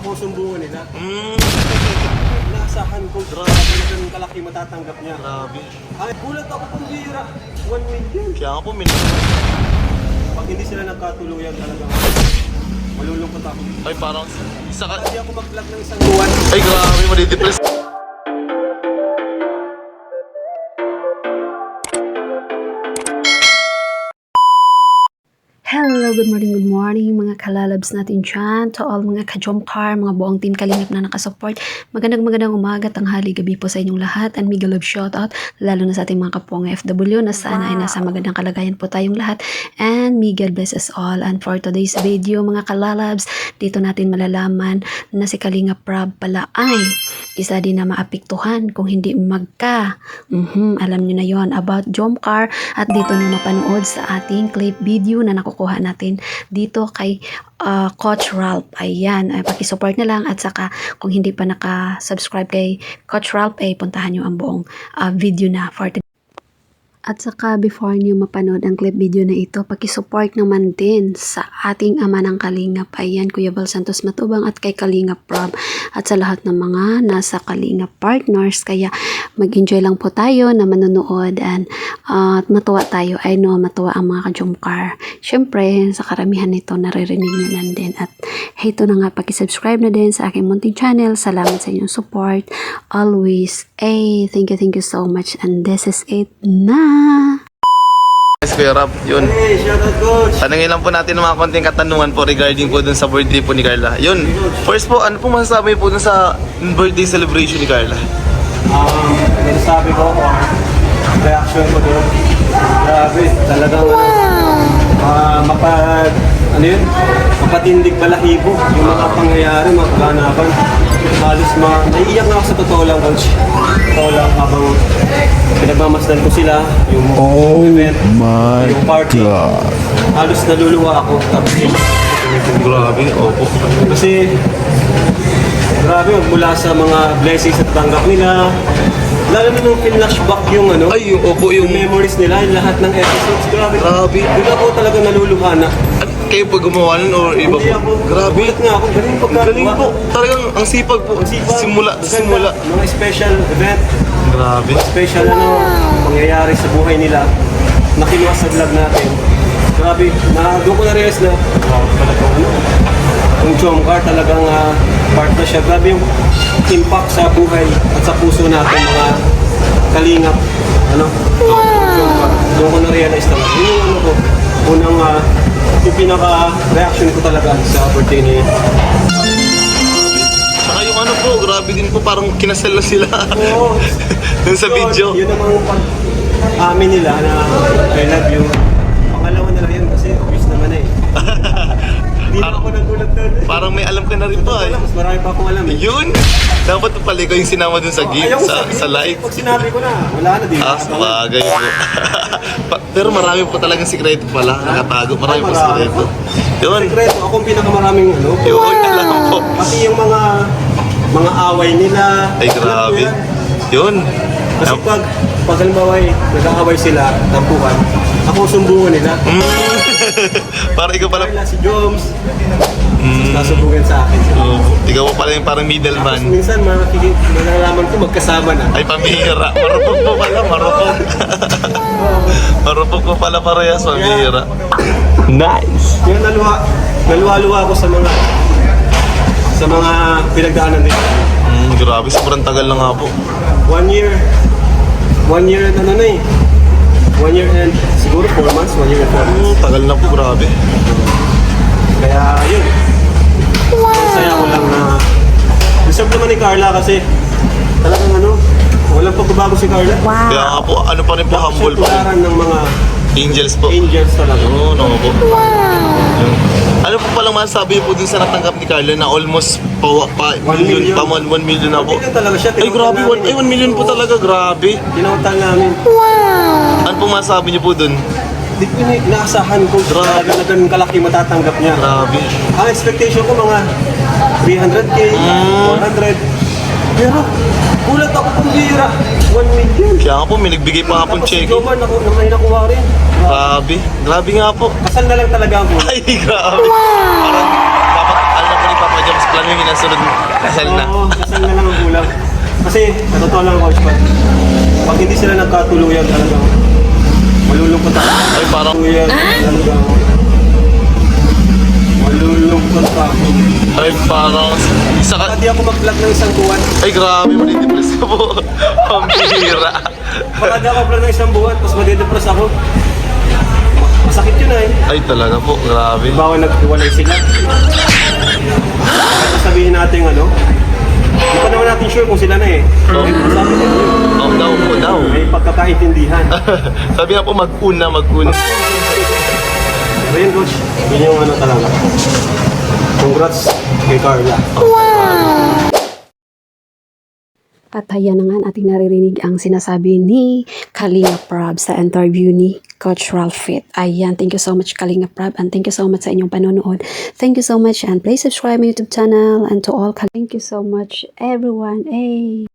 Ako sumbungan nila. Hmm. Inaasahan ko, grabe na ganun kalaki matatanggap niya. Grabe. Ay, gulat ako kung bira. 1 million. Kaya ako Pag hindi sila nagkatuluyan talaga, malulungkot ako. Ay, parang isa ka... Hindi ako mag-vlog ng isang buwan. Ay, grabe, madidepress. Hello, good morning mga kalalabs natin dyan. To all mga ka-jomcar, mga buong team Kalingap na nakasupport. Magandang umaga, tanghali, gabi po sa inyong lahat. And mega love shoutout, lalo na sa ating mga kapuang FW na sana ay nasa magandang kalagayan po tayong lahat. And mega bless us all. And for today's video mga kalalabs, dito natin malalaman na si Kalingap Rob pala ay isa din na maapektuhan kung hindi magka. Alam nyo na yon about jomcar. At dito nyo mapanood sa ating clip video na nakukuha natin dito kay Coach Ralph. Ayan, pakisupport na lang at saka kung hindi pa naka-subscribe kay Coach Ralph, puntahan nyo ang buong video na for today. At saka before niyo mapanood ang clip video na ito, pakisupport naman din sa ating ama ng Kalingap. Ayan, Kuya Val Santos Matubang at kay Kalingap Rob at sa lahat ng mga nasa Kalingap partners. Kaya mag-enjoy lang po tayo na manonood and matuwa tayo. I know, matuwa ang mga ka-jomcar. Siyempre, sa karamihan nito, naririnig nyo na din. At heto na nga, pakisubscribe na din sa aking munting channel. Salamat sa inyong support. Always. Thank you so much. And this is it na. Yes, Kuya Rob, yun. Hey, shoutout coach. Tanungin lang po natin ng mga konting katanungan po regarding po dun sa birthday po ni Carla. Yun, first po, ano po masasabi po dun sa birthday celebration ni Carla? Sabi ko, reaction ko doon. Grabe, talagang mapatindig balahibo yung mga pangyayari, mga kaganapan. Halos naiiyak na ako sa totoo lang, coach. Totoo lang, habang pinagmamasdan ko sila, yung event, yung party. Halos naluluwa ako. Tapos Grabe, opo. kasi grabe, mula sa mga blessings na tatanggap nila, lalo na nung flashback yung Ay, yung opo, yung yung... memories nila, yung lahat ng episodes, grabe. Grabe. Bigla ako talaga naluluha na. Kayo po gumawa nun or iba Hindi po? ako, Grabe. gulat nga ako, galing pagkagawa. Galing po. Talagang ang sipag po. Ang sipag, Simula, maganda. simula. Mga special event, Grabe. special pangyayari sa buhay nila, na kinuha sa vlog natin. Grabe, doon ko na-realize na, wow, talagang yung jomcar talagang part na siya. Grabe yung impact sa buhay at sa puso natin mga kalingap. Jomcar. Doon ko na-realize talaga. Yun yung ko, unang yung pinaka-reaction ko talaga sa birthday ni... Saka yung po, grabe din po, parang kinasal na sila. Oo. Dun sa video. Yun namang pag-amin nila na I love you. Pangalawa na lang yan kasi obvious naman eh. Hindi na ako nagulat doon. Parang may alam ka na rin po ay. Mas marami pa akong alam eh. Yun! Dapat po pala ikaw yung sinama dun sa gift, Ayaw ko sa sabihin live. kasi pag sinabi ko na, wala na din. Sabagay po. Pero marami po talagang sikreto pala, nakatago. Marami po sikreto. Yun. Sekreto, akong pinakamaraming Yun, alam po. Pati yung mga away nila. Ay, grabe. Yun. Kasi pag halimbawa nag-aaway sila, tampuhan, ako sumbungan nila. Para ikaw pala. Carla, si Joms, nasubugan sa akin. Ikaw po pala yung parang middleman. Minsan malalaman ko magkasama na. Ay, pamihira. Marupok po pala, marupok. Marupok po pala parehas, pamihira. Nice! Kaya naluwa-luwa ako sa mga pinagdaanan nila. Grabe, sobrang tagal na nga po. 1 year and 1 year and siguro 4 months, 1 year and 4 months. Tagal na po, grabe. Kaya yun. Masaya ko lang na deserve naman ni Carla kasi talagang walang pagbabago si Carla. Kaya nga po, ano pa rin po, humble Siya pa. tularan ng mga Angels po. angels talaga. Oo, no po. Ano po palang masasabi po dun sa natanggap ni Carla na almost 1 million pa, 1 million na po? Million talaga siya. Ay, grabe, 1 million po talaga, grabe. Tinawag namin. Ano po masasabi niyo po dun? Di ko inaasahan ko Grabe. na ganun kalaki matatanggap niya. Grabe. Ang expectation ko mga 300k, 400. Pero gulat ako kung bira. 1 million. Kaya nga po, may nagbigay pa nga pong Tapos si check. Jomar may nakuha rin. Grabe. Grabe nga po. Kasal na lang talaga ako. Ay, grabe. Parang dapat alam na po ni Papa Jam next plan yung inasunod kasal na. Oo, kasal na lang ang kulang. Kasi, sa totoo lang coach, pag hindi sila nagkatuluyan talagang malulungkot ako. Ay, parang, Tuluyan talagang malulungkot ako. ay, parang, Baka di ako mag-vlog ng isang buwan. ay, grabe, madidepress ka po. Pambihira. Baka di ako mag-vlog ng isang buwan, tapos madidepress ako. Masakit yun ay. Ay, talaga po, grabe. Bawa naghiwalay sila. Kaya sabihin natin ano, hindi pa naman natin sure kung sila na eh. Oh. Sabi nila yun, Oh, daw po, daw. may pagkakaintindihan. Sabi nga po, mag-una, mag-una. Pero yun coach, yun yung ano talaga. Congrats kay Carla. At ayan na nga ating naririnig ang sinasabi ni Kalinga Prab sa interview ni Coach Ralph Fit. Ayan, thank you so much Kalinga Prab and thank you so much sa inyong panonood. Thank you so much and please subscribe my YouTube channel and to all, thank you so much everyone. Hey.